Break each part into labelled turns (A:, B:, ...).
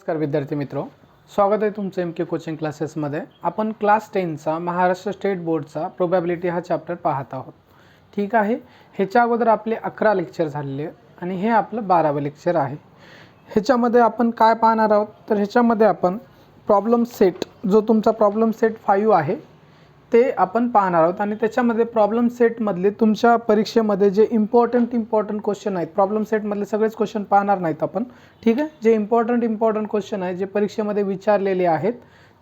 A: नमस्कार विद्यार्थी मित्रो, स्वागत आहे तुमचं एम के कोचिंग क्लासेसमध्ये। आपण क्लास 10चा महाराष्ट्र स्टेट बोर्डचा प्रोबॅबिलिटी हा चॅप्टर पाहत आहोत। ठीक आहे, ह्याच्या अगोदर आपले 11 लेक्चर झालेले आणि हे आपलं 12वे लेक्चर आहे। ह्याच्यामध्ये आपण काय पाहणार आहोत तर ह्याच्यामध्ये आपण प्रॉब्लेम सेट, जो तुमचा प्रॉब्लेम सेट 5 आहे ते आपण पाहणार आहोत आणि त्याच्यामध्ये प्रॉब्लेम सेटमधले तुमच्या परीक्षेमध्ये जे इम्पॉर्टंट क्वेश्चन आहेत, प्रॉब्लेम सेटमधले सगळेच क्वेश्चन पाहणार नाहीत आपण। ठीक आहे, जे इम्पॉर्टंट क्वेश्चन आहेत जे परीक्षेमध्ये विचारलेले आहेत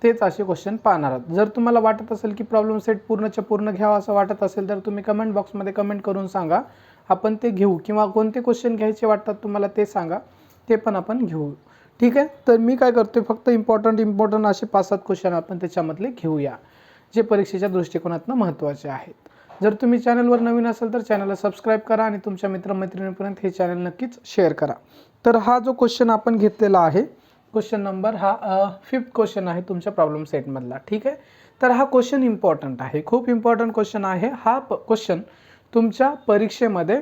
A: तेच असे क्वेश्चन पाहणार आहोत। जर तुम्हाला वाटत असेल की प्रॉब्लेम सेट पूर्णच्या पूर्ण घ्यावा असं वाटत असेल तर तुम्ही कमेंट बॉक्समध्ये कमेंट करून सांगा, आपण ते घेऊ, किंवा कोणते क्वेश्चन घ्यायचे वाटतात तुम्हाला ते सांगा, ते पण आपण घेऊ। ठीक आहे, तर मी काय करतोय, फक्त इम्पॉर्टंट असे 5-7 क्वेश्चन आपण त्याच्यामधले घेऊया जे परीक्षेच्या दृष्टिकोनातून महत्त्वाचे आहेत। जर तुम्ही चॅनलवर नवीन असाल तर चॅनलला सबस्क्राइब करा आणि तुमच्या मित्रमैत्रिणींपर्यंत हे चॅनल नक्कीच शेअर करा। तर हा जो क्वेश्चन आपण घेतलेला आहे, क्वेश्चन नंबर हा 5th क्वेश्चन आहे तुमच्या प्रॉब्लेम सेटमधला। ठीक आहे, तर हा क्वेश्चन इम्पॉर्टंट आहे, खूप इम्पॉर्टंट क्वेश्चन आहे। हा क्वेश्चन तुमच्या परीक्षेमध्ये,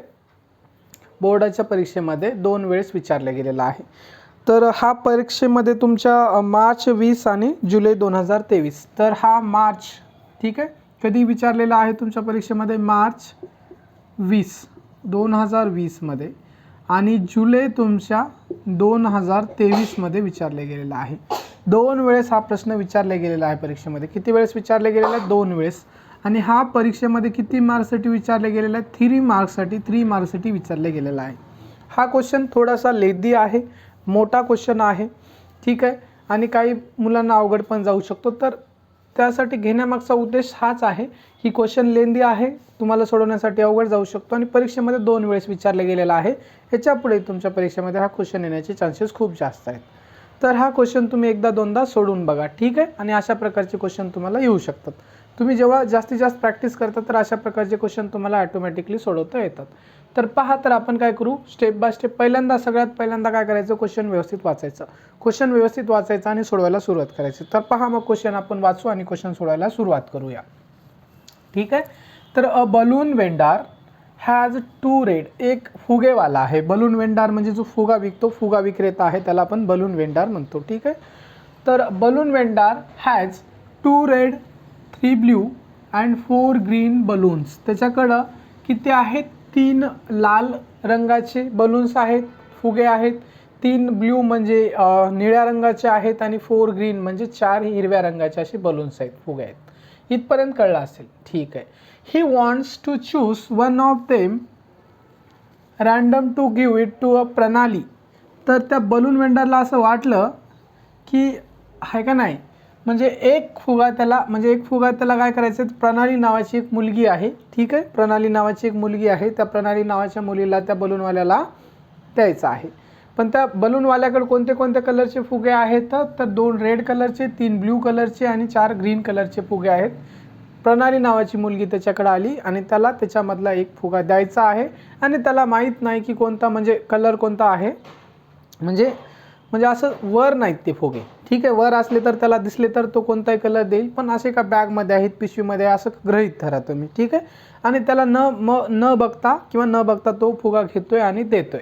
A: बोर्डाच्या परीक्षेमध्ये 2 वेळेस विचारला गेलेला आहे। तर हा परीक्षेमध्ये तुमच्या मार्च 20 आणि जुलै 2023, तर हा मार्च, ठीक आहे, कधी विचारलेला आहे तुमच्या परीक्षेमध्ये, मार्च 20 2020 मध्ये आणि जुलै तुमच्या 2023 मध्ये विचारले गेलेला आहे। 2 वेळेस हा प्रश्न विचारला गेलेला आहे परीक्षेमध्ये। किती वेळेस विचारले गेलेला आहे? 2 वेळेस। आणि हा परीक्षेमध्ये किती मार्क्ससाठी विचारले गेलेला आहे? 3 मार्क्ससाठी विचारले गेलेला आहे। हा क्वेश्चन थोडासा लेदी आहे, मोठा क्वेश्चन आहे, ठीक आहे, आणि काही मुलांना अवघड पण जाऊ शकतो। तर त्यासाठी घेण्यामागचा उद्देश हाच आहे की क्वेश्चन लेंदी आहे, तुम्हाला सोडवण्यासाठी अवघड जाऊ शकतो आणि परीक्षेमध्ये 2 वेळेस विचारले गेलेला आहे। ह्याच्यापुढे तुमच्या परीक्षेमध्ये हा क्वेश्चन येण्याचे चान्सेस खूप जास्त आहेत। तर हा क्वेश्चन तुम्ही एकदा दोनदा सोडून बघा, ठीक आहे, आणि अशा प्रकारचे क्वेश्चन तुम्हाला येऊ शकतात। तुम्ही जेव्हा जास्तीत जास्त प्रॅक्टिस करता तर अशा प्रकारचे क्वेश्चन तुम्हाला ऑटोमॅटिकली सोडवता येतात। तर पहा, तर आपण काय करू, स्टेप बाय स्टेप। सगळ्यात पहिल्यांदा काय करायचं, क्वेश्चन व्यवस्थित वाचायचं, क्वेश्चन व्यवस्थित वाचायचं आणि सोडवायला सुरुवात करायची। तर पहा, मग क्वेश्चन आपण वाचू आणि क्वेश्चन सोडवायला सुरुवात करूया। ठीक आहे, तर a balloon vendor has 2 red, एक फुगेवाला आहे। बलून वेंडर म्हणजे जो फुगा विकतो, फुगा विक्रेता आहे, त्याला आपण बलून वेंडर म्हणतो। ठीक आहे, तर balloon vendor has 2 red 3 blue and 4 green balloons, त्याच्याकडं किती आहेत? 3 लाल रंगाचे बलून्स आहेत, फुगे आहेत, 3 ब्ल्यू म्हणजे निळ्या रंगाचे आहेत आणि 4 ग्रीन म्हणजे 4 हिरव्या रंगाचे असे बलून्स आहेत, फुगे आहेत। इथपर्यंत कळलं असेल? ठीक आहे। He wants to choose one of them random to give it to a Pranali, तर त्या बलून वेंडरला असं वाटलं की, आहे का नाही, म्हणजे एक फुगा त्याला काय करायचं, प्रणाली नावाची एक मुलगी आहे, ठीक आहे, प्रणाली नावाची एक मुलगी आहे, त्या प्रणाली नावाच्या मुलीला त्या बलूनवाल्याला द्यायचं आहे। पण त्या बलूनवाल्याकडे कोणते कोणते कलरचे फुगे आहेत? तर 2 रेड कलरचे, 3 ब्ल्यू कलरचे आणि 4 ग्रीन कलरचे फुगे आहेत। प्रणाली नावाची मुलगी त्याच्याकडे आली आणि त्याला त्याच्यामधला एक फुगा द्यायचा आहे आणि त्याला माहीत नाही की कोणता, म्हणजे कलर कोणता आहे, म्हणजे असं वर नाहीत ते फुगे, ठीक आहे, वर असले तर त्याला दिसले तर तो कोणताही कलर देईल, पण असे का बॅगमध्ये आहेत, पिशवीमध्ये, असं गृहीत धरा तुम्ही, ठीक आहे। आणि त्याला न बघता तो फुगा घेतोय आणि देतोय,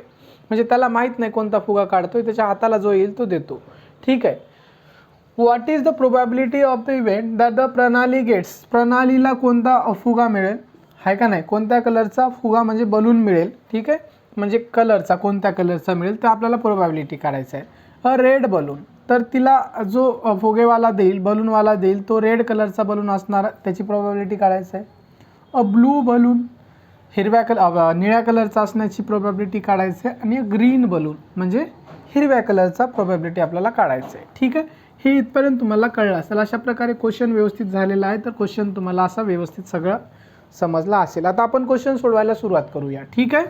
A: म्हणजे त्याला माहीत नाही कोणता फुगा काढतोय, त्याच्या हाताला जो येईल तो देतो। ठीक आहे, what is the probability of the event that the प्रणाली गेट्स, प्रणालीला कोणता फुगा मिळेल, आहे का नाही, कोणत्या कलरचा फुगा म्हणजे बलून मिळेल, ठीक आहे, म्हणजे कलरचा, कोणत्या कलरचा मिळेल ते आपल्याला प्रोबॅबिलिटी काढायचं आहे। अ रेड बलून, तर तिला जो फुगेवाला देईल, बलूनवाला देईल, तो रेड कलरचा बलून असणार, त्याची प्रोबॅबिलिटी काढायचं आहे। अ ब्लू बलून, निळ्या कलरचा असण्याची प्रोबॅबिलिटी काढायची आहे। आणि ग्रीन बलून म्हणजे हिरव्या कलरचा प्रोबॅबिलिटी आपल्याला काढायचं आहे। ठीक आहे, हे इथपर्यंत तुम्हाला कळलं असेल। अशा प्रकारे क्वेश्चन व्यवस्थित झालेला आहे, तर क्वेश्चन तुम्हाला असा व्यवस्थित सगळं समजला असेल। आता आपण क्वेश्चन सोडवायला सुरुवात करूया। ठीक आहे,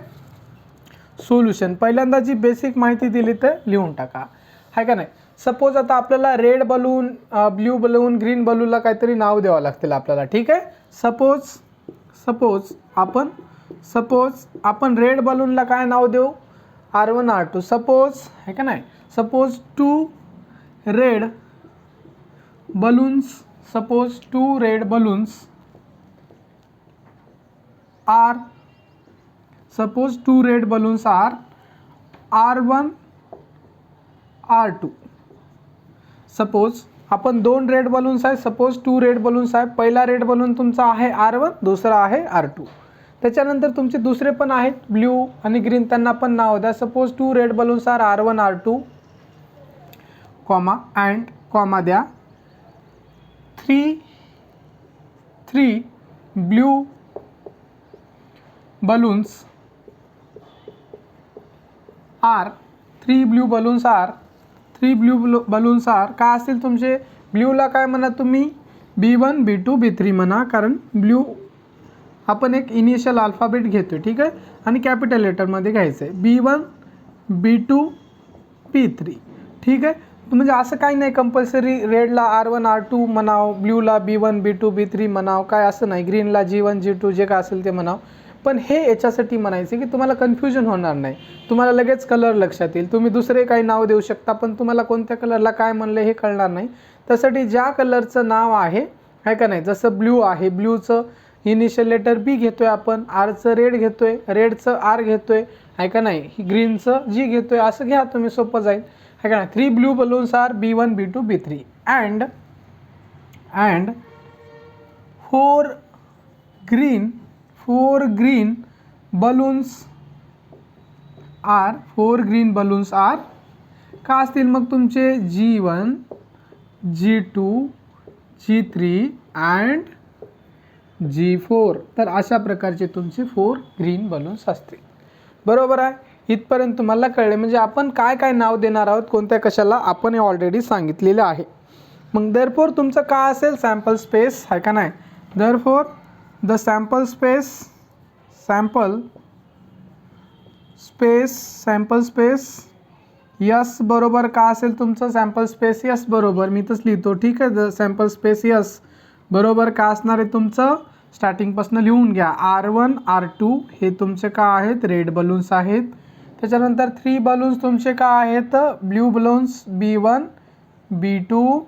A: सोल्युशन, पहिल्यांदा जी बेसिक माहिती दिली तर लिहून टाका, आहे का नाही। सपोज आता आपल्याला red balloon, blue balloon, green बलूनला काहीतरी नाव द्यावं लागतील आपल्याला, ठीक आहे। सपोज आपण रेड बलूनला काय नाव देऊ? R1 R2, सपोज, आहे का नाही, suppose 2 red balloons are R1 R2, suppose आपण 2 रेड बलून्स आहे, सपोज 2 रेड बलून्स आहे. पहिला रेड बलून तुमचा आहे R1, दुसरा आहे R2. त्याच्यानंतर तुमचे दुसरे पण आहेत ब्ल्यू आणि ग्रीन, त्यांना पण नाव द्या. Suppose 2 red balloons are R1 R2 comma and comma द्या 3 blue balloons are 3 blue balloons are काय असतील तुमचे. ब्ल्यूला काय म्हणा तुम्ही B1 B2 B3 म्हणा, कारण ब्ल्यू आपण एक इनिशियल अल्फाबेट घेतोय, ठीक आहे, आणि कॅपिटल लेटरमध्ये घ्यायचं आहे. B1 B2 B3, ठीक आहे. म्हणजे असं काही नाही कंपल्सरी रेडला R1 R2 म्हणाव, ब्ल्यूला B1 B2 B3 म्हणाव, काय असं नाही. ग्रीनला G1 G2 जे काय असेल ते म्हणाव. पण हे याच्यासाठी म्हणायचे की तुम्हाला कन्फ्युजन होणार नाही, तुम्हाला लगेच कलर लक्षात येईल. तुम्ही दुसरे काही नाव देऊ शकता, पण तुम्हाला कोणत्या कलरला काय म्हणलं हे कळणार नाही. त्यासाठी ज्या कलरचं नाव आहे का नाही, जसं ब्ल्यू आहे, ब्ल्यूचं इनिशियल लेटर B घेतोय आपण, आरचं रेड घेतोय, रेडचं R घेतोय, आहे का नाही, ग्रीनचं G घेतोय, असं घ्या तुम्ही, सोपं जाईल, आहे का नाही. 3 blue balloons are B1 B2 B3 and 4 green balloons are का असतील मग तुमचे G1 G2 G3 and G4. तर अशा प्रकारचे तुमचे 4 ग्रीन बलून्स असतील. बरोबर आहे, इथपर्यंत तुम्हाला कळले. म्हणजे आपण काय काय नाव देणार आहोत, कोणत्या कशाला, आपण हे ऑलरेडी सांगितलेलं आहे. मग देअरफॉर तुमचं काय असेल, सॅम्पल स्पेस, आहे का नाही. Therefore the sample space yes बरोबर का असेल तुमचं, सॅम्पल स्पेस यस बरोबर मी तच लिहितो, ठीक आहे. द सॅम्पल स्पेस यस बरोबर का असणार आहे तुमचं, स्टार्टिंगपासून लिहून घ्या. R1 R2 हे तुमचे का आहेत, रेड बलून्स आहेत. त्याच्यानंतर 3 बलून्स तुमचे का आहेत, ब्ल्यू बलून्स B1 B2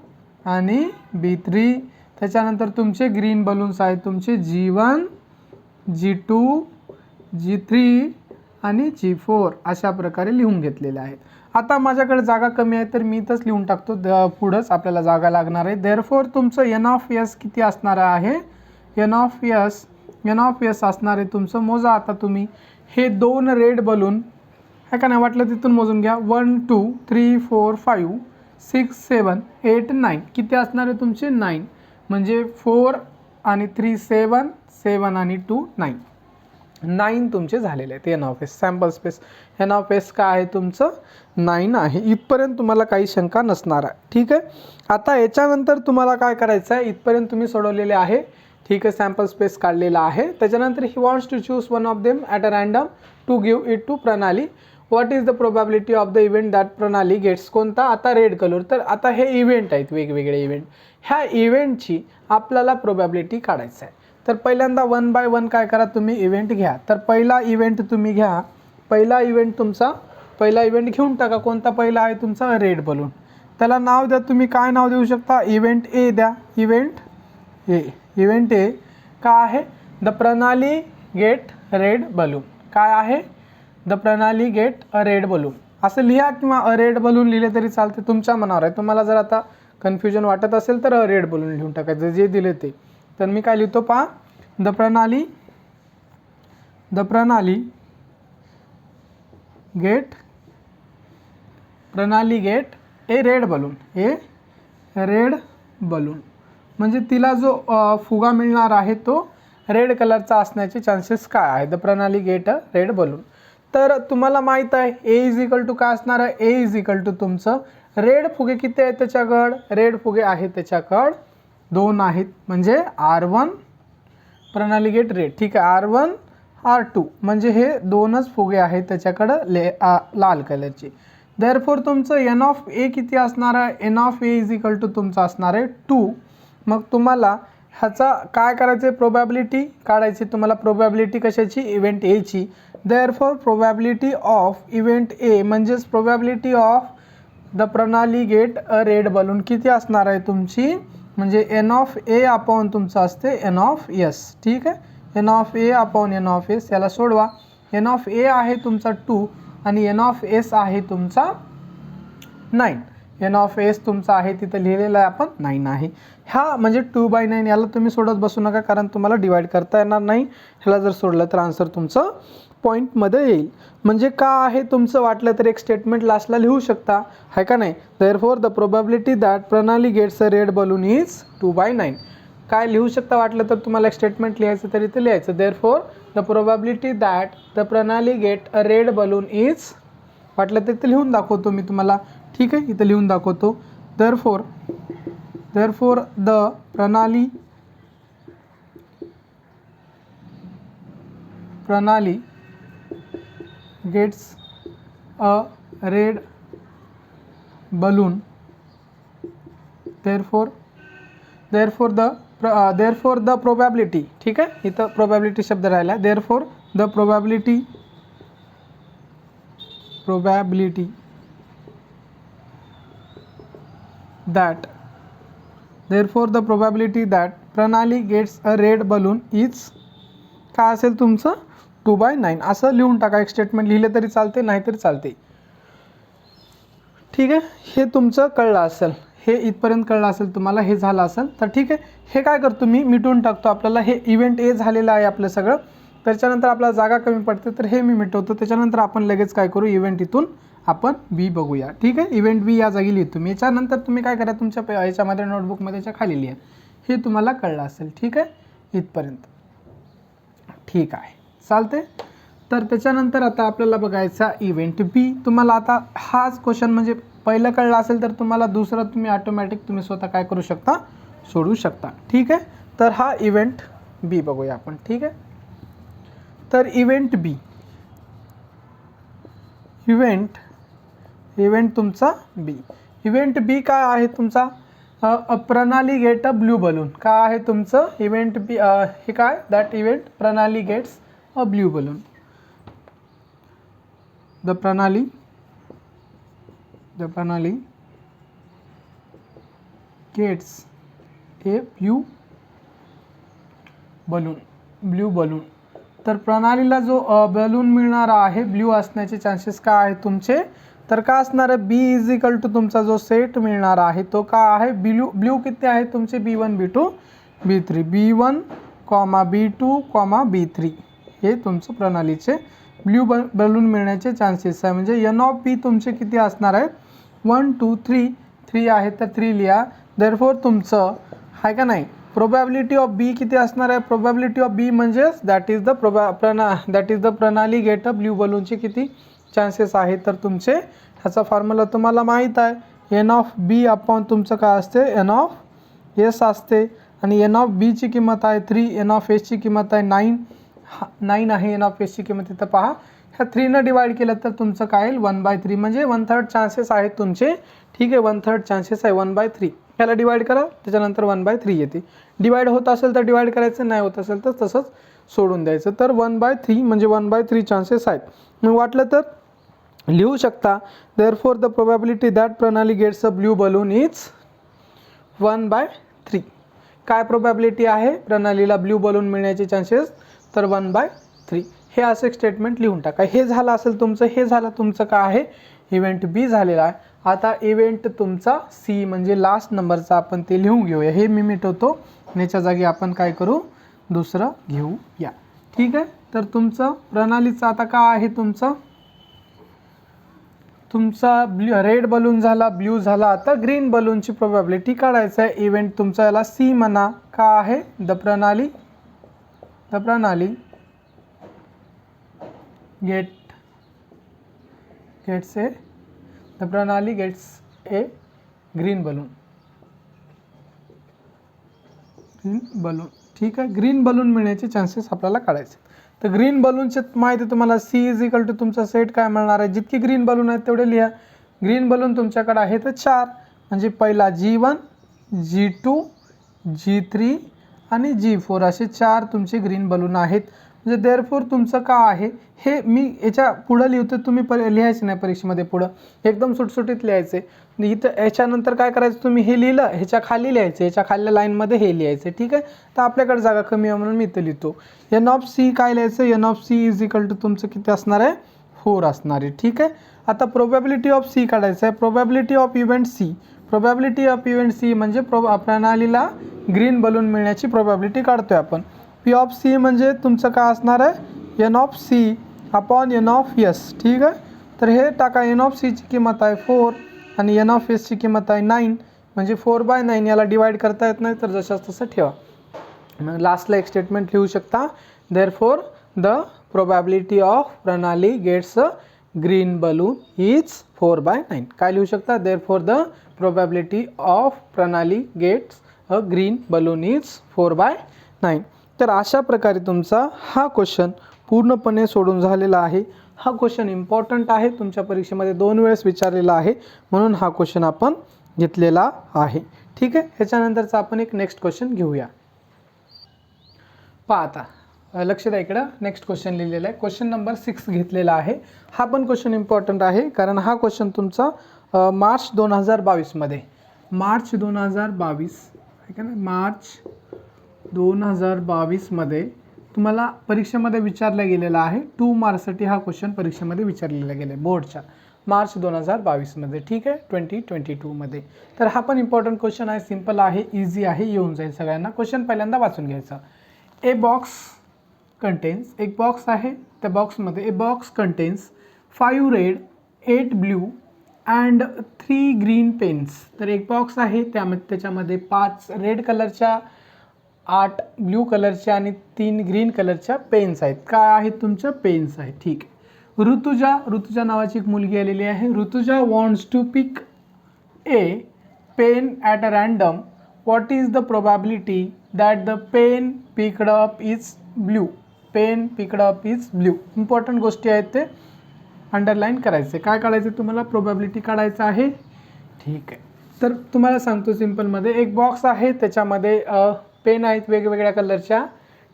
A: आणि B3. त्याच्यानंतर तुमचे ग्रीन बलून्स आहेत तुमचे G1 G2 G3 आणि G4. अशा प्रकारे लिहून घेतलेले आहेत. आता माझ्याकडे जागा कमी आहे तर मी इथंच लिहून टाकतो, पुढंच आपल्याला जागा लागणार आहे. देअरफॉर तुमचं N ऑफ S किती असणार आहे, N ऑफ S असणार आहे तुमचं, मोजा आता तुम्ही. हे 2 रेड बलून आहे का नाही, वाटलं तिथून मोजून घ्या. 1 2 3 4 5 6 7 8 9 किती असणार आहे तुमचे, 9. म्हणजे 4 आणि 3 7 7 आणि 2 9 तुमचे झालेले आहेत. N of S sample space N of S काय आहे तुमचं, 9 आहे. इथपर्यंत तुम्हाला काही शंका नसणार आहे, ठीक आहे. आता याच्यानंतर तुम्हाला काय करायचं आहे, इथपर्यंत तुम्ही सोडवलेले आहे, ठीक आहे, सॅम्पल स्पेस काढलेला आहे. त्याच्यानंतर he wants to choose one of them at a random to give it to Pranali. What is the probability of the event that Pranali gets, कोणता, आता रेड कलर. तर आता हे इव्हेंट आहेत, वेगवेगळे इव्हेंट. ह्या इव्हेंटची आपल्याला प्रोबॅबिलिटी काढायचं आहे. तर पहिल्यांदा 1 बाय 1 काय करा तुम्ही, इव्हेंट घ्या. तर पहिला इव्हेंट तुम्ही घ्या, पहिला इव्हेंट घेऊन टाका. कोणता पहिला आहे तुमचा, रेड बलून. त्याला नाव द्या तुम्ही, काय नाव देऊ शकता, इव्हेंट ए द्या. इव्हेंट ए काय आहे, the Pranali gate red balloon. काय आहे, the Pranali get a red balloon असं लिहा, किंवा अ रेड बलून लिहिले तरी चालते, तुमच्या मनावर आहे. तुम्हाला जर आता कन्फ्युजन वाटत असेल तर अ रेड बलून लिहून टाकायचं, जे दिले ते. तर मी काय लिहितो पहा, the Pranali gate A red balloon. म्हणजे तिला जो फुगा मिळणार आहे तो रेड कलरचा असण्याचे चान्सेस काय आहे, the Pranali get a red balloon. तर तुम्हाला माहीत आहे ए इज इक्वल टू काय असणार आहे, ए इज इक्वल टू तुमचं रेड फुगे किती आहेत त्याच्याकडं, रेड फुगे आहेत त्याच्याकडं 2 आहेत. म्हणजे R1 प्रणाली गेट रेड, ठीक आहे, R1 R2 म्हणजे हे 2च फुगे आहेत त्याच्याकडं लाल कलरचे. देअरफॉर तुमचं N ऑफ ए किती असणार आहे, N of A is equal to तुमचं असणार आहे 2. मग तुम्हाला ह्याचा काय करायचं, प्रोबॅबिलिटी काढायची. तुम्हाला प्रोबॅबिलिटी कशाची, इव्हेंट एची. देअरफॉर प्रोबॅबिलिटी ऑफ इव्हेंट ए म्हणजेच probability of the Pranali get a red balloon किती असणार आहे तुमची, म्हणजे N ऑफ ए अपॉन तुमचं असते N ऑफ S, ठीक आहे. N of A upon N of S, याला सोडवा. N ऑफ ए आहे तुमचा 2 आणि N ऑफ S आहे तुमचा 9. एन ऑफ एस तुमचा आहे तिथं लिहिलेलं आहे आपण 9 आहे. हा म्हणजे 2/9. याला तुम्ही सोडत बसू नका कारण तुम्हाला डिवाइड करता येणार नाही. ह्याला जर सोडलं तर आन्सर तुमचं पॉईंटमध्ये येईल. म्हणजे का आहे तुमचं वाटलं तर एक स्टेटमेंट लास्टला लिहू शकता आहे का नाही. Therefore the probability that Pranali gets a red balloon is 2/9. काय लिहू शकता वाटलं तर तुम्हाला एक स्टेटमेंट लिहायचं तरी ते लिहायचं. Therefore the probability that the Pranali get a red balloon is, वाटलं तर ते लिहून दाखवतो मी तुम्हाला. ठीक आहे, इथं लिहून दाखवतो. देअरफॉर द प्रणाली gets a red balloon, therefore the probability, ठीक आहे, इथं प्रोबॅबिलिटी शब्द राहिला. Therefore the probability that Pranali gets a red balloon is काय असेल तुमचं 2/9. असं लिहून टाका. एक स्टेटमेंट लिहिले तरी चालते, नाहीतरी चालते. ठीक आहे, हे तुमचं कळलं असेल, हे इथपर्यंत कळलं असेल तुम्हाला, हे झालं असेल तर ठीक आहे. हे काय करतो मी मिटवून टाकतो. आपल्याला हे इव्हेंट ए झालेलं आहे आपलं सगळं. त्याच्यानंतर आपल्याला जागा कमी पडते तर हे मी मिटवतो. त्याच्यानंतर आपण लगेच काय करू, इव्हेंट इथून आपण बी बघूया. ठीक आहे, इव्हेंट बी या जागी लिहितो मी. याच्यानंतर तुम्ही काय करा, तुमच्या याच्यामध्ये नोटबुकमध्ये खाली लिहा. हे तुम्हाला कळलं असेल. ठीक आहे, इथपर्यंत ठीक आहे, चालते. तर त्याच्यानंतर आता आपल्याला बघायचा इव्हेंट बी. तुम्हाला आता हाच क्वेश्चन म्हणजे पहिलं कळलं असेल तर तुम्हाला दुसरं तुम्ही ऑटोमॅटिक तुम्ही स्वतः काय करू शकता, सोडू शकता. ठीक आहे, तर हा इव्हेंट बी बघूया आपण. ठीक आहे, तर इव्हेंट बी, इव्हेंट तुमचा बी. इव्हेंट बी काय आहे तुमचा, प्रणाली गेट अ ब्ल्यू बलून. काय आहे तुमचं इव्हेंट बी, हे काय, दॅट इव्हेंट प्रणाली gets a blue balloon. The प्रणाली गेट्स ए ब्ल्यू बलून. तर प्रणालीला जो बलून मिळणार आहे, ब्ल्यू असण्याचे चान्सेस काय आहेत तुमचे, तर काय असणार आहे, बी इज इक्वल टू तुमचा जो सेट मिळणार आहे तो काय आहे, ब्ल्यू किती आहे तुमचे, B1 B2 B3, B1, B2, B3. हे तुमचं प्रणालीचे ब्ल्यू बलून मिळण्याचे चान्सेस आहे. म्हणजे एन ऑफ बी तुमचे किती असणार आहेत, 1 2 3 आहे तर 3 लिहा. देअरफॉर तुमचं आहे का नाही, प्रोबॅबिलिटी ऑफ बी किती असणार आहे, प्रोबॅबिलिटी ऑफ बी म्हणजेच that is the Pranali get a blue बलूनचे किती चान्सेस आहेत. तर तुमचे ह्याचा फॉर्म्युला तुम्हाला माहीत आहे, एन ऑफ बी अपॉन तुमचं काय असते, एन ऑफ एस असते. आणि एन ऑफ बीची किंमत आहे 3, एन ऑफ एसची किंमत आहे 9 आहे. एन ऑफ एसची किंमत इथं पहा, ह्या 3 डिवाइड केलं तर तुमचं काय येईल 1/3, म्हणजे 1/3 चान्सेस आहेत तुमचे. ठीक आहे, 1/3 चान्सेस आहे 1/3. ह्याला डिवाइड करा, त्याच्यानंतर 1/3 येते. डिवाइड होत असेल तर डिवाइड करायचं, नाही होत असेल तर तसंच सोडून द्यायचं. तर 1/3 म्हणजे 1/3 चान्सेस आहेत. मग वाटलं तर लिहू शकता, therefore the probability that Pranali gets a blue balloon is 1/3. काय प्रोबॅबिलिटी आहे प्रणालीला ब्ल्यू बलून मिळण्याचे चान्सेस, तर 1/3. हे असं एक स्टेटमेंट लिहून टाका. हे झालं असेल तुमचं, हे झालं तुमचं काय आहे, इव्हेंट बी झालेला आहे. आता इव्हेंट तुमचा सी म्हणजे लास्ट नंबरचा आपण ते लिहून घेऊया. हे मी मिटवतो, याच्या जागी आपण काय करू, दुसरं घेऊया. ठीक आहे, तर तुमचं प्रणालीचं आता काय आहे, तुमचा रेड बलून झाला, ब्ल्यू झाला. आता ग्रीन बलूनची प्रोबॅबिलिटी काढायचं आहे. इव्हेंट तुमचा याला सी म्हणा. का आहे, द प्रणाली गेट्स ए ग्रीन बलून. ठीक आहे, ग्रीन बलून मिळण्याचे चान्सेस आपल्याला काढायचे. तर ग्रीन बलूनचे माहिती तुम्हाला, सी इज इक्वल टू तुमचा सेट काय मिळणार आहे, जितकी ग्रीन बलून आहेत तेवढे लिहा. ग्रीन बलून तुमच्याकडे आहे तर 4, म्हणजे पहिला G1, G2, G3 आणि G4 असे 4 तुमचे ग्रीन बलून आहेत. म्हणजे देअरफॉर तुमचं का आहे, हे मी याच्या पुढं लिहितो, तुम्ही लिहायचं नाही परीक्षेमध्ये पुढं, एकदम सुटसुटीत लिहायचे. इथं याच्यानंतर काय करायचं, तुम्ही हे लिहिलं, ह्याच्या खाली लिहायचं, याच्या खाल्ल्या लाईनमध्ये हे लिहायचं. ठीक आहे, तर आपल्याकडे जागा कमी आहे म्हणून मी इथं लिहितो. एन ऑफ सी काय लिहायचं, N of C is equal to तुमचं किती असणार आहे, 4 असणार आहे. ठीक आहे, आता प्रोबॅबिलिटी ऑफ सी काढायचं आहे. Probability of event C, probability of event C म्हणजे प्रणालीला ग्रीन बलून मिळण्याची प्रोबॅबिलिटी काढतोय आपण. पी ऑफ सी म्हणजे तुमचं काय असणार आहे, N of C upon N of S. ठीक आहे, तर हे टाका. एन ऑफ सीची किंमत आहे 4 आणि एन ऑफ एसची किंमत आहे 9, म्हणजे 4/9. याला डिवाइड करता येत नाही तर जशाच तसं ठेवा. मग लास्टला एक स्टेटमेंट लिहू शकता, देअरफॉर द प्रोबॅबिलिटी ऑफ प्रणाली gets a green balloon is 4/9. काय लिहू शकता, देअरफॉर द प्रोबॅबिलिटी ऑफ प्रणाली gets a green balloon is 4/9. तर अशा प्रकारे तुमचा हा क्वेश्चन पूर्णपणे सोडून झालेला आहे. हा क्वेश्चन इम्पॉर्टंट आहे, तुमच्या परीक्षेमध्ये 2 वेळेस विचारलेला आहे, म्हणून हा क्वेश्चन आपण घेतलेला आहे. ठीक आहे, ह्याच्यानंतरचा आपण एक नेक्स्ट क्वेश्चन घेऊया. पहा आता, लक्ष द्या इकडं. नेक्स्ट क्वेश्चन लिहिलेला आहे, क्वेश्चन नंबर 6 घेतलेला आहे. हा पण क्वेश्चन इम्पॉर्टंट आहे, कारण हा क्वेश्चन तुमचा मार्च 2022 मध्ये, मार्च 2022 आहे का नाही, मार्च 2022 मध्ये तुम्हाला परीक्षेमध्ये विचारला गेलेला आहे. 2 मार्क्ससाठी हा क्वेश्चन परीक्षेमध्ये विचारलेला गेला आहे बोर्डच्या, मार्च 2022 मध्ये. ठीक आहे, 2022 मध्ये. तर हा पण इम्पॉर्टंट क्वेश्चन आहे, सिम्पल आहे, इझी आहे, येऊन जाईल सगळ्यांना. क्वेश्चन पहिल्यांदा वाचून घ्यायचा. ए बॉक्स कंटेन्स, एक बॉक्स आहे, त्या बॉक्समध्ये a box contains 5 red 8 blue and 3 green pens. तर एक बॉक्स आहे, त्याच्यामध्ये 5 रेड कलरच्या, 8 ब्ल्यू कलरच्या आणि 3 ग्रीन कलरच्या पेन्स आहेत. काय आहेत तुमच्या, पेन्स आहेत. ठीक आहे. ऋतुजा नावाची एक मुलगी आलेली आहे. Rutuja wants to pick a pen at a random. What is the probability that the pen picked up is blue. Pen picked up is blue. Important गोष्टी आहेत, ते अंडरलाईन करायचे. काय काढायचे तुम्हाला, प्रोबॅबिलिटी काढायचं आहे. ठीक आहे, तर तुम्हाला सांगतो सिम्पलमध्ये. एक बॉक्स आहे, त्याच्यामध्ये पेन आहेत वेगवेगळ्या कलरच्या.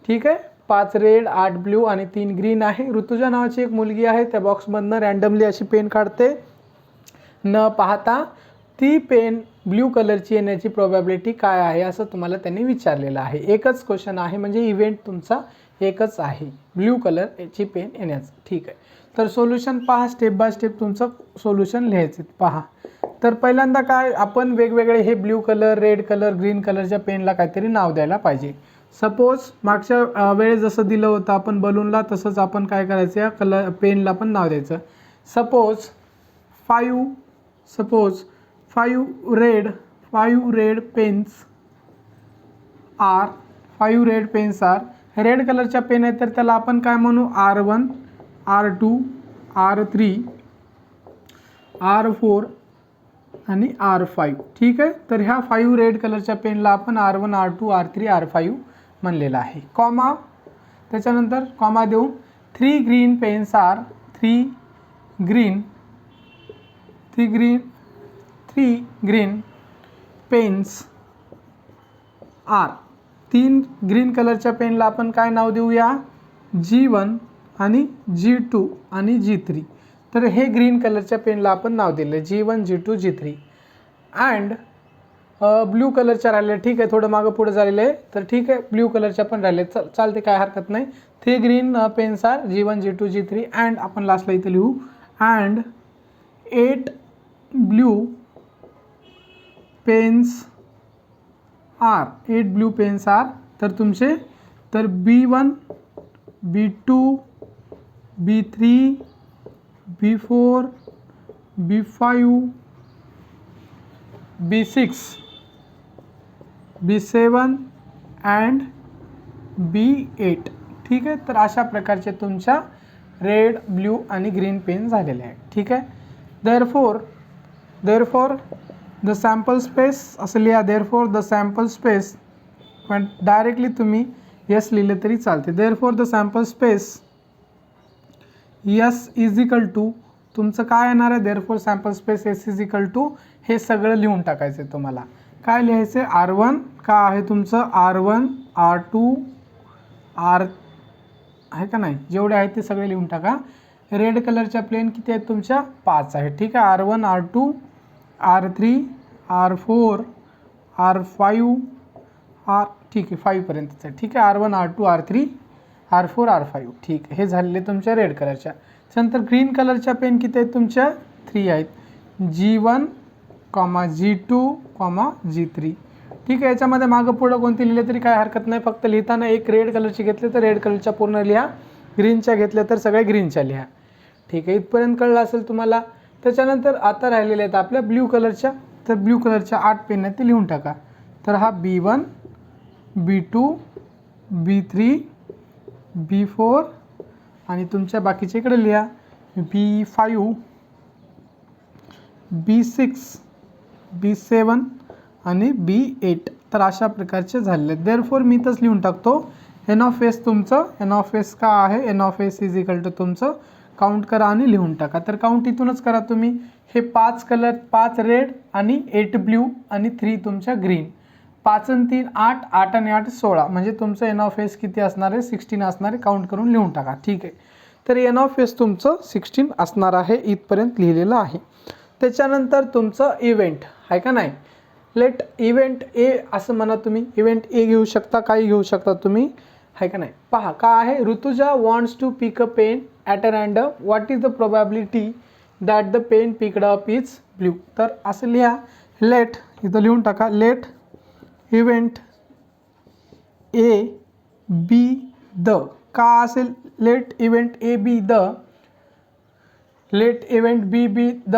A: ठीक आहे, 5 रेड 8 ब्ल्यू आणि 3 ग्रीन आहे. ऋतुजा नावाची एक मुलगी आहे, त्या बॉक्समधनं रँडमली अशी पेन काढते न पाहता. ती पेन ब्ल्यू कलरची येण्याची प्रोबॅबिलिटी काय आहे असं तुम्हाला त्यांनी विचारलेलं आहे. एकच क्वेश्चन आहे, म्हणजे इव्हेंट तुमचा एकच आहे, ब्ल्यू कलरची पेन येण्याचं. ठीक आहे, तर सोल्युशन पहा, स्टेप बाय स्टेप तुमचं सोल्युशन लिहायचं पहा. तर पहिल्यांदा काय, आपण वेगवेगळे हे blue colour, red colour, green कलरच्या पेनला काहीतरी नाव द्यायला पाहिजे. सपोज मागच्या वेळेस जसं दिलं होतं आपण बलूनला, तसंच आपण काय करायचं, या कलर पेनला पण नाव द्यायचं. Suppose 5 red pens are, 5 red pens are. Red कलरच्या पेन आहेत, तर त्याला आपण काय म्हणू, R1 R2 R3 R4 आणि R5. ठीक आहे, तर ह्या 5 रेड कलरच्या पेनला आपण R1 R2 R3 R5 म्हणलेलं आहे. कॉमा, त्याच्यानंतर कॉमा देऊन 3 green pens are, 3 green pens are. 3 green कलरच्या पेनला आपण काय नाव देऊया, G1 आणि G2 आणि G3. तर हे ग्रीन कलरच्या पेनला आपण नाव दिलं G1 G2 G3. And blue कलरच्या राहिले. ठीक आहे, थोडं मागं पुढं झालेलं आहे, तर ठीक आहे, ब्ल्यू कलरच्या पण राहिले, चालते, काय हरकत नाही. 3 green pens R, G1 G2 G3. And आपण लास्टला इथं लिहू, and 8 blue pens are, 8 blue pens are. तर तुमचे, तर B1 B2 B3 B4 B5 B6 B7 and B8. ठीक आहे, तर अशा प्रकारचे तुमच्या रेड, ब्ल्यू आणि ग्रीन पेन झालेले आहेत. ठीक आहे, देअरफॉर द सॅम्पल स्पेस असं लिहा. देअरफॉर द सॅम्पल स्पेस, पण डायरेक्टली तुम्ही यस लिहिलं तरी चालते. Therefore the sample space S is equal to, तुमचं काय येणार आहे, therefore sample space S is equal to, हे सगळं लिहून टाकायचं आहे तुम्हाला. काय लिहायचं आहे, R1 का आहे तुमचं, R1 R2 R आहे का नाही, जेवढे आहेत ते सगळे लिहून टाका. रेड कलरच्या प्लेन किती आहेत तुमच्या, 5 आहेत. ठीक आहे, R1 R2 R3 R4 R5 ठीक आहे, 5 पर्यंतच आहे. ठीक आहे, R1 R2 R3 R4 R5. ठीक आहे, हे झालेले तुमच्या रेड कलरच्या. त्यानंतर ग्रीन कलरच्या पेन किती आहेत तुमच्या, G3 आहेत, G1, G2, G3. ठीक आहे, याच्यामध्ये मागं पुढं कोणती लिहिले तरी काय हरकत नाही, फक्त लिहिताना एक रेड कलरची घेतली तर रेड कलरच्या पूर्ण लिहा, ग्रीनच्या घेतल्या तर सगळ्या ग्रीनच्या लिहा. ठीक आहे, इथपर्यंत कळलं असेल तुम्हाला. त्याच्यानंतर आता राहिलेले आहेत आपल्या ब्ल्यू कलरच्या, तर ब्ल्यू कलरच्या 8 पेन आहेत ते लिहून टाका. तर हा B1, B2, B3, B4 आणि तुमच्या बाकीच्या इकडे लिहा B5, B6, B7 आणि B8. तर अशा प्रकारचे झालेले आहेत. देअरफॉर मी इथंच लिहून टाकतो एन ऑफ एस तुमचं, एन ऑफ एस का आहे, N of S is equal to तुमचं काउंट करा आणि लिहून टाका. तर काउंट इथूनच करा तुम्ही. हे 5 कलर, 5 रेड आणि 8 ब्ल्यू आणि 3 तुमच्या ग्रीन. 5 आणि 3 8, 8 आणि 8 16, म्हणजे तुमचं एन ऑफ एस किती असणार आहे, 16 असणार आहे. काउंट करून लिहून टाका. ठीक आहे, तर एन ऑफ एस तुमचं 16 असणार आहे, इथपर्यंत लिहिलेलं आहे. त्याच्यानंतर तुमचं इव्हेंट आहे का नाही, लेट इव्हेंट ए असं म्हणा तुम्ही. इव्हेंट ए घेऊ शकता, काही घेऊ शकता तुम्ही, आहे का नाही. पहा का आहे, Rutuja wants to pick a pen at a random, what is the probability that the pen picked up is blue. तर असं लिहा, लेट, इथं लिहून टाका, let event A be the. का असेल let event A be the, let event B be the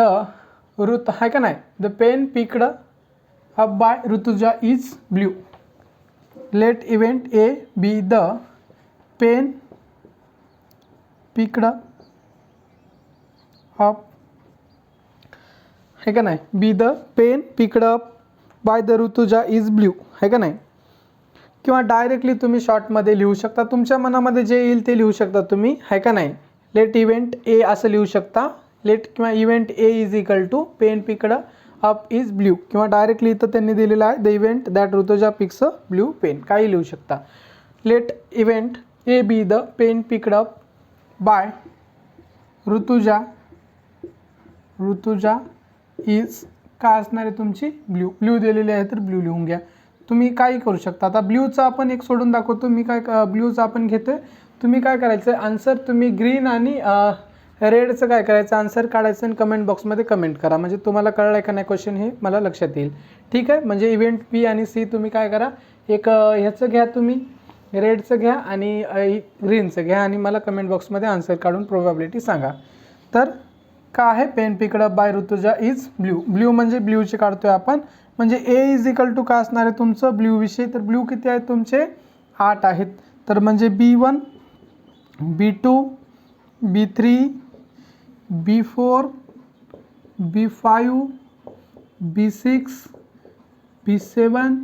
A: ऋत, आहे का नाही, the pen picked up by Rutuja is blue. Let event A be the pen picked up, है का नाही, be the pen picked up by the Rutuja is blue, है का नाही. किंवा डायरेक्टली तुम्ही शॉर्टमध्ये लिहू शकता, तुमच्या मनामध्ये जे येईल ते लिहू शकता तुम्ही, है का नाही. लेट इव्हेंट ए असं लिहू शकता, लेट किंवा event A is equal to pen picked up is blue, किंवा डायरेक्टली इथं त्यांनी दिलेलं आहे द इव्हेंट दॅट ऋतुजा पिक्स अ ब्ल्यू पेन, काही लिहू शकता. Let event A be the pen picked up by Rutuja is, का असणार आहे तुमची ब्ल्यू. ब्ल्यू दिलेली आहे तर ब्ल्यू लिहून घ्या. तुम्ही काही करू शकता. आता ब्ल्यूचा आपण एक सोडून दाखवतो मी, काय ब्ल्यूचा आपण घेतोय. तुम्ही काय करायचं, आन्सर तुम्ही ग्रीन आणि रेडचं काय करायचं, आन्सर काढायचं आणि कमेंट बॉक्समध्ये कमेंट करा, म्हणजे तुम्हाला कळलं आहे का नाही क्वेश्चन हे मला लक्षात येईल. ठीक आहे, म्हणजे इव्हेंट बी आणि सी तुम्ही काय करा, एक ह्याचं घ्या तुम्ही, रेडचं घ्या आणि ग्रीनचं घ्या आणि मला कमेंट बॉक्समध्ये आन्सर काढून प्रोबॅबिलिटी सांगा. तर का आहे, pen picked up by Rutuja is blue. Blue म्हणजे ब्ल्यूचे काढतोय आपण, म्हणजे ए इज इक्वल टू का असणार आहे तुमचं ब्ल्यू विषयी. तर ब्ल्यू किती आहेत तुमचे, 8 आहेत. तर म्हणजे B1, B2, B3, B4, B5, B6, B7,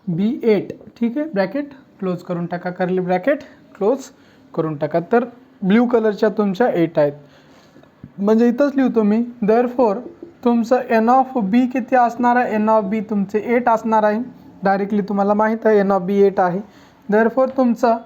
A: B8. ठीक आहे, ब्रॅकेट क्लोज करून टाका, कर्ली ब्रॅकेट क्लोज करून टाका. तर ब्ल्यू कलरच्या तुमच्या 8 आहेत, म्हणजे इथंच लिहतो मी. देअरफॉर तुमचं एन ऑफ बी किती असणार आहे, एन ऑफ बी तुमचे 8 असणार आहे. डायरेक्टली तुम्हाला माहीत आहे एन ऑफ बी 8 आहे. देअरफॉर तुमचं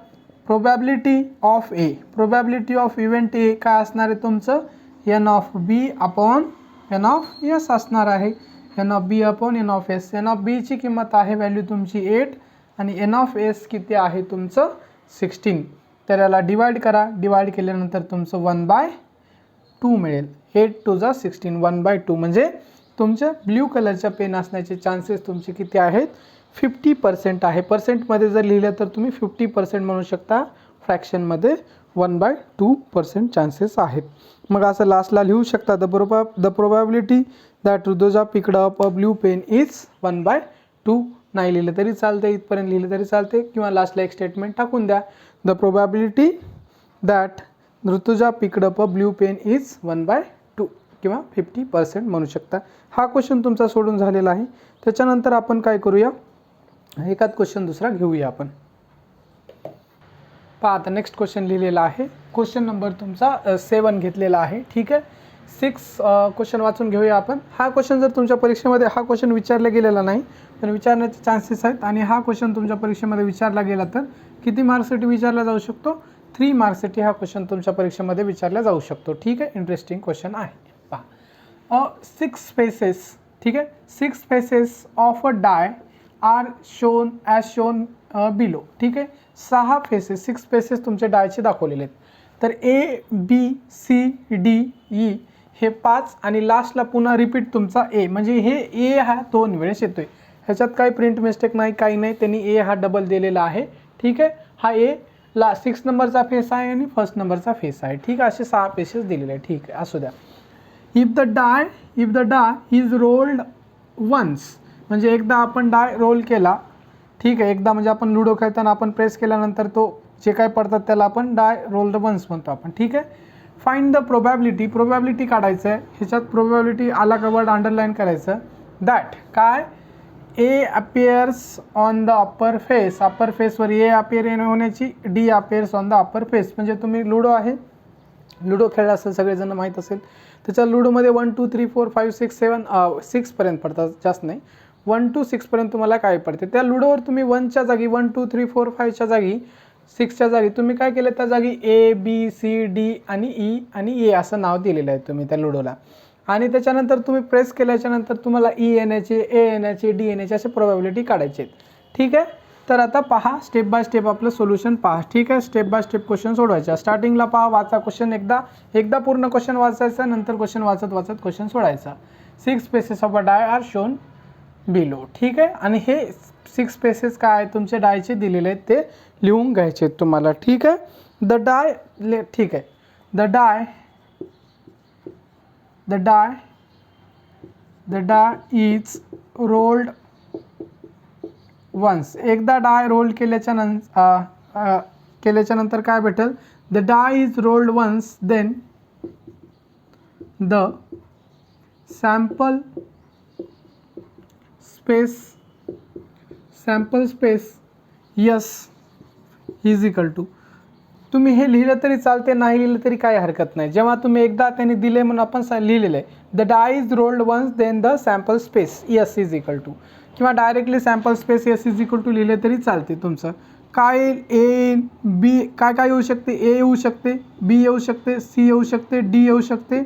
A: probability of A, probability of event A काय असणार आहे तुमचं, N of B upon N of S असणार आहे. N of B upon N of S. N of बीची किंमत आहे व्हॅल्यू तुमची 8 आणि एन ऑफ एस किती आहे तुमचं 16. तर याला डिवाइड करा, डिवाइड केल्यानंतर तुमचं 1/2 मिळेल. 8 to the 16, 1/2. म्हणजे तुमच्या ब्ल्यू कलरच्या पेन असण्याचे चान्सेस तुमचे किती आहेत, 50% आहे. पर्सेंटमध्ये जर लिहिलं तर तुम्ही 50% म्हणू शकता, फ्रॅक्शनमध्ये 1/2% चान्सेस आहेत. मग असं लास्टला लिहू शकता, the probability that Rutuja picked up a blue pen is 1/2. नाही लिहिलं तरी चालते, इथपर्यंत लिहिलं तरी चालते, किंवा लास्टला एक स्टेटमेंट टाकून द्या, the probability that Rutuja picked up a blue pen is 1/2 किंवा 50% म्हणू शकता. हा क्वेश्चन तुमचा सोडून झालेला आहे. त्याच्यानंतर आपण काय करूया, एकाच क्वेश्चन दुसरा घेऊया आपण. पहा आता नेक्स्ट क्वेश्चन लिहिलेला आहे, क्वेश्चन नंबर तुमचा 7 घेतलेला आहे. ठीक आहे, 6 क्वेश्चन वाचून घेऊया आपण. हा क्वेश्चन जर तुमच्या परीक्षेमध्ये हा क्वेश्चन विचारला गेलेला नाही, पण विचारण्याचे चान्सेस आहेत. आणि हा क्वेश्चन तुमच्या परीक्षेमध्ये विचारला गेला तर किती मार्क्ससाठी विचारला जाऊ शकतो, 3 मार्क्ससाठी हा क्वेश्चन तुमच्या परीक्षेमध्ये विचारला जाऊ शकतो. ठीक आहे, इंटरेस्टिंग क्वेश्चन आहे. पहा, 6 फेसेस, ठीक आहे, 6 faces of a die are shown as shown below. ठीक आहे, 6 फेसेस, 6 फेसेस तुमचे डायचे दाखवलेले आहेत. तर A, B, C, D, E हे 5 आणि लास्टला पुन्हा रिपीट तुमचा ए, म्हणजे हे ए हा 2 वेळेस येतोय. ह्याच्यात काही प्रिंट मिस्टेक नाही, काही नाही, त्यांनी ए हा डबल दिलेला आहे. ठीक आहे, हा ए ला 6 नंबरचा फेस आहे आणि 1st नंबरचा फेस आहे. ठीक आहे, असे 6 फेसेस दिलेले आहे. ठीक आहे, असू द्या. If the die is rolled once, म्हणजे एकदा आपण डाय रोल केला. ठीक आहे, एकदा म्हणजे आपण लुडो खेळताना आपण प्रेस केल्यानंतर तो जे काय पडतात त्याला आपण डाय रोल्ड वन्स म्हणतो आपण. ठीक आहे, फाइंड द प्रोबॅबिलिटी काढायचं आहे. ह्याच्यात प्रोबॅबिलिटी आला का वर्ड अंडरलाईन करायचं. दॅट काय A appears on the upper फेसवर ए अपियर होण्याची, D appears on the upper face. म्हणजे तुम्ही लुडो खेळला असेल, सगळेजण माहीत असेल. त्याच्या लुडोमध्ये 1 2 3 4 5 6 7 6पर्यंत पडतात, जास्त नाही. 1 to 6पर्यंत तुम्हाला काय पडते. त्या लुडोवर तुम्ही 1च्या जागी 1 2 3 4 5च्या जागी 6च्या जागी तुम्ही काय केलं, त्या जागी ए बी सी डी आणि ई आणि ए असं नाव दिलेलं आहे तुम्ही त्या लुडोला. आणि त्याच्यानंतर तुम्ही प्रेस केल्याच्यानंतर तुम्हाला ई येण्याचे, ए येण्याचे, डी येण्याचे असे प्रोबॅबिलिटी काढायचे आहेत. ठीक आहे, तर आता पहा स्टेप बाय स्टेप आपलं सोल्युशन पहा. ठीक आहे, स्टेप बाय स्टेप क्वेश्चन सोडवायचा. स्टार्टिंगला पहा, वाचा क्वेश्चन, एकदा पूर्ण क्वेश्चन वाचायचा, नंतर क्वेश्चन वाचत क्वेश्चन सोडायचा. 6 faces of a die are shown below. ठीक आहे, आणि हे 6 पेसेस काय आहे तुमचे डायचे दिलेले आहेत ते लिहून घ्यायचे आहेत तुम्हाला. ठीक आहे, ठीक आहे, the die is rolled once. एकदा डाय रोल केल्याच्या नंतर काय भेटेल, the die is rolled once, then the sample space S is equal to. तुम्ही हे लिहिलं तरी चालते, नाही लिहिलं तरी काही हरकत नाही. जेव्हा तुम्ही एकदा त्यांनी दिले म्हणून आपण लिहिलेलं आहे, the die is rolled once then the sample space S is equal to, किंवा directly sample space S is equal to लिहिले तरी चालते तुमचं. काय ए बी काय येऊ शकते, ए येऊ शकते, बी येऊ शकते, सी येऊ शकते, डी येऊ शकते,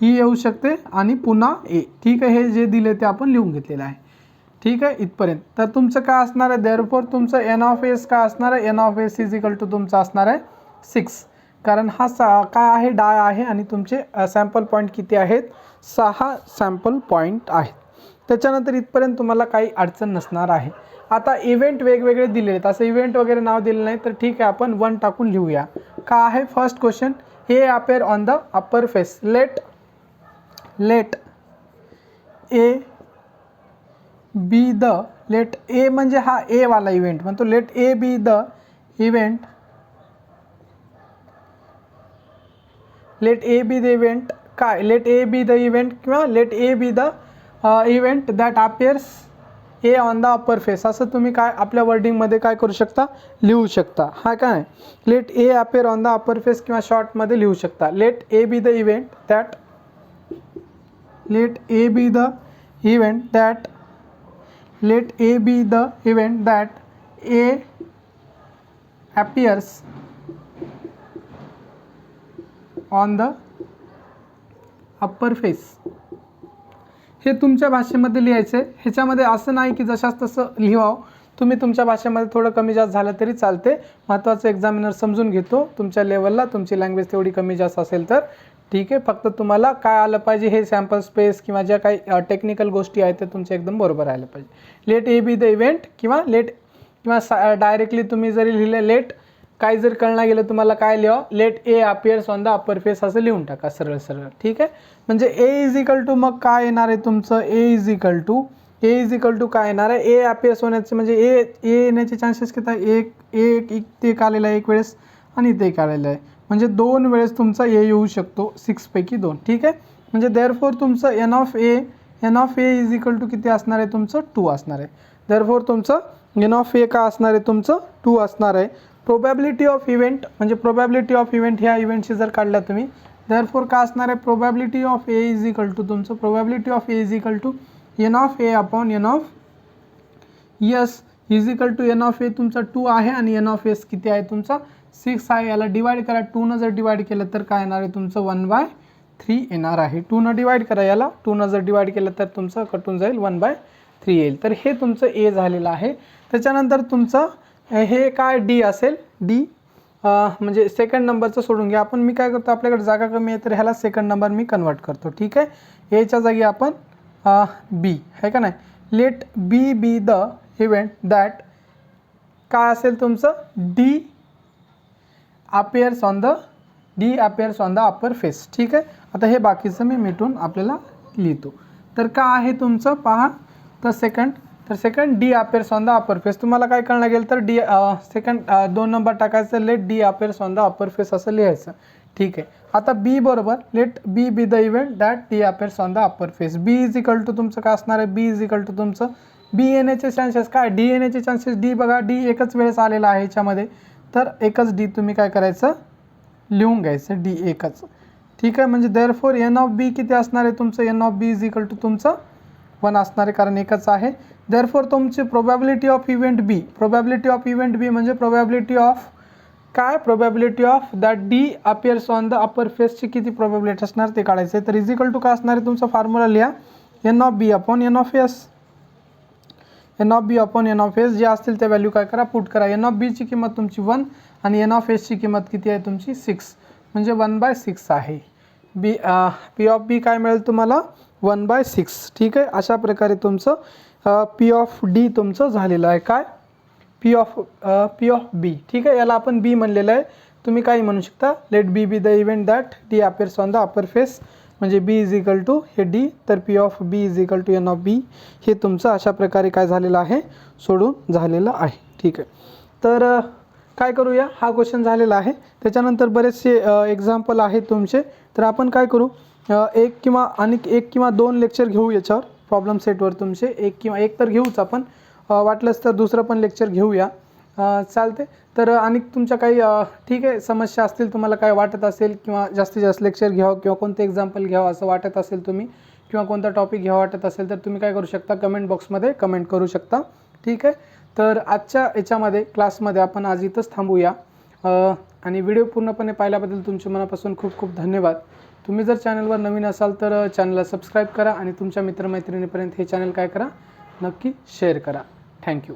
A: ई येऊ शकते आणि पुन्हा ए. ठीक आहे, हे जे दिले ते आपण लिहून घेतलेलं आहे. ठीक आहे, इथपर्यंत. तर तुमचं काय असणार आहे, देअरफॉर तुमचं एन ऑफ एस काय असणार आहे, N of S is equal to तुमचं असणार आहे 6, कारण हा काय आहे, डाय आहे आणि तुमचे सॅम्पल पॉईंट किती आहेत, 6 सॅम्पल पॉईंट आहेत. त्याच्यानंतर इथपर्यंत तुम्हाला काही अडचण नसणार आहे. आता इव्हेंट वेगवेगळे दिलेले आहेत, असं इव्हेंट वगैरे नाव दिलं नाही तर ठीक आहे, आपण 1 टाकून लिहूया. का आहे first question, A appear on the upper face, let A be the, let A म्हणजे हा ए वाला इव्हेंट म्हणतो, let A be the event, let A be the event काय, let A be the event किंवा let A be the event that appears A on the upper face. असं तुम्ही काय आपल्या वर्डिंगमध्ये काय करू शकता, लिहू शकता. हा काय, let A appear on the upper face किंवा शॉर्टमध्ये लिहू शकता, let A be the event that, let A be the event that, let A be the event that A appears on the upper face. हे तुमच्या भाषेमध्ये लिहायचं आहे. ह्याच्यामध्ये असं नाही की जशास तसं लिहावं, तुम्ही तुमच्या भाषेमध्ये थोडं कमी जास्त झालं तरी चालते. महत्त्वाचं एक्झामिनर समजून घेतो तुमच्या लेवलला, तुमची लँग्वेज तेवढी कमी जास्त असेल तर ठीक आहे. फक्त तुम्हाला काय आलं पाहिजे, हे सॅम्पल स्पेस किंवा ज्या काही टेक्निकल गोष्टी आहेत ते तुमच्या एकदम बरोबर आलं पाहिजे. Let A be the event किंवा डायरेक्टली तुम्ही जरी लिहिले लेट, काही जर कळणार गेलं तुम्हाला काय लिहा, let A appears on the upper face असं लिहून टाका सरळ. ठीक आहे, म्हणजे ए इज इक्वल टू मग काय येणार आहे तुमचं, ए इज इक्वल टू काय येणार आहे, ए अपियर्स होण्याचं म्हणजे ए येण्याचे चान्सेस किती आहे, एक ते एक आलेलं आहे एक वेळेस आणि ते एक आलेलं आहे, म्हणजे 2 वेळेस तुमचा ए येऊ शकतो, 6 पैकी 2. ठीक आहे, म्हणजे देअरफॉर तुमचं N of A is equal to किती असणार आहे तुमचं, 2 असणार आहे. देअरफॉर तुमचं एन ऑफ ए का असणार आहे तुमचं 2 असणार आहे. प्रोबॅबिलिटी ऑफ इव्हेंट म्हणजे प्रोबॅबिलिटी ऑफ इव्हेंट ह्या इव्हेंटची जर काढल्या तुम्ही, देअरफॉर का असणार आहे, probability of A is equal to तुमचं, probability of A is equal to n of A upon N of S is equal to n of A तुमचा 2 आहे आणि एन ऑफ एस किती आहे तुमचा 6 आहे. याला डिवाइड करा, 2 जर डिवाइड केलं तर काय येणार आहे तुमचं 1/3 येणार आहे. 2 डिवाइड करा, याला 2 जर डिवाइड केलं तर तुमचं कटून जाईल 1/3 येईल. तर हे तुमचं ए झालेलं आहे. त्याच्यानंतर तुमचं हे काय डी असेल, डी म्हणजे सेकंड नंबरचं सोडून घ्या आपण. मी काय करतो, आपल्याकडे जागा कमी आहे तर ह्याला सेकंड नंबर मी कन्वर्ट करतो. ठीक आहे, याच्या जागी आपण बी आहे का नाही, let B be the event that काय असेल तुमचं D appears on the upper face. ठीक आहे, आता हे बाकीचं मी मिटून आपल्याला लिहितो. तर काय आहे तुमचं पहा, तर second D appears on the upper face. तुम्हाला काय कळलं लागेल तर डी सेकंड 2 नंबर टाकायचं, let D appears on the upper face असं लिहायचं. ठीक आहे, आता बी बरोबर let B be the event that D appears on the upper face. B is equal to तुमचं काय असणार आहे, बी इज इक्वल टू तुमचं बी येण्याचे चान्सेस काय, डी येण्याचे चान्सेस, डी बघा डी एकच वेळेस आलेला आहे ह्याच्यामध्ये, तर एकच डी तुम्ही काय करायचं लिहून घ्यायचं, डी एकच. ठीक आहे, म्हणजे देअरफॉर एन ऑफ बी किती असणार आहे तुमचं, N of B is equal to तुमचं 1 असणार आहे कारण एकच आहे. देअरफॉर तुमची प्रोबॅबिलिटी ऑफ इव्हेंट बी म्हणजे प्रोबॅबिलिटी ऑफ काय, probability of that D appears on the upper फेसची किती प्रोबॅबिलिटी असणार ते काढायचं आहे. तर इज इक्वल टू काय असणार आहे तुमचा फॉर्म्युला लिहा, N of B upon N of S. N of B upon N of S जे असतील त्या व्हॅल्यू काय करा पुट करा. एन ऑफ बीची किंमत तुमची 1 आणि एन ऑफ एसची किंमत किती आहे तुमची 6 म्हणजे 1/6 आहे. पी ऑफ बी काय मिळेल तुम्हाला 1/6. ठीक आहे, अशा प्रकारे तुमचं पी ऑफ डी तुमचं झालेलं आहे. काय पी ऑफ बी. ठीक आहे, याला आपण बी म्हणलेलं आहे, तुम्ही काही म्हणू शकता, let B be the event that D appears on the upper face म्हणजे बी इज इक्वल टू हे डी, तर P of B is equal to n of B. हे तुमचं अशा प्रकारे काय झालेलं आहे, सोडून झालेलं आहे. ठीक आहे, तर काय करूया, हा क्वेश्चन झालेला आहे. त्याच्यानंतर बरेचसे एक्झाम्पल आहेत तुमचे, तर आपण काय करू, एक किंवा 2 लेक्चर घेऊ याच्यावर प्रॉब्लेम सेटवर तुमचे. एक तर घेऊच आपण, वाटलंच तर दुसरं पण लेक्चर घेऊया, चालते. तर आणि तुमच्या काही ठीक आहे समस्या असतील, तुम्हाला काय वाटत असेल किंवा जास्तीत जास्त लेक्चर घ्यावं किंवा कोणते एक्झाम्पल घ्यावं असं वाटत असेल तुम्ही, किंवा कोणता टॉपिक घ्यावा वाटत असेल तर तुम्ही काय करू शकता, कमेंट बॉक्समध्ये कमेंट करू शकता. ठीक आहे, तर आजच्या याच्यामध्ये क्लासमध्ये आपण आज इथंच थांबूया. आणि व्हिडिओ पूर्णपणे पाहिल्याबद्दल तुमचे मनापासून खूप खूप धन्यवाद. तुम्ही जर चॅनलवर नवीन असाल तर चॅनलला सबस्क्राईब करा आणि तुमच्या मित्रमैत्रिणीपर्यंत हे चॅनल काय करा, नक्की शेअर करा. थँक्यू.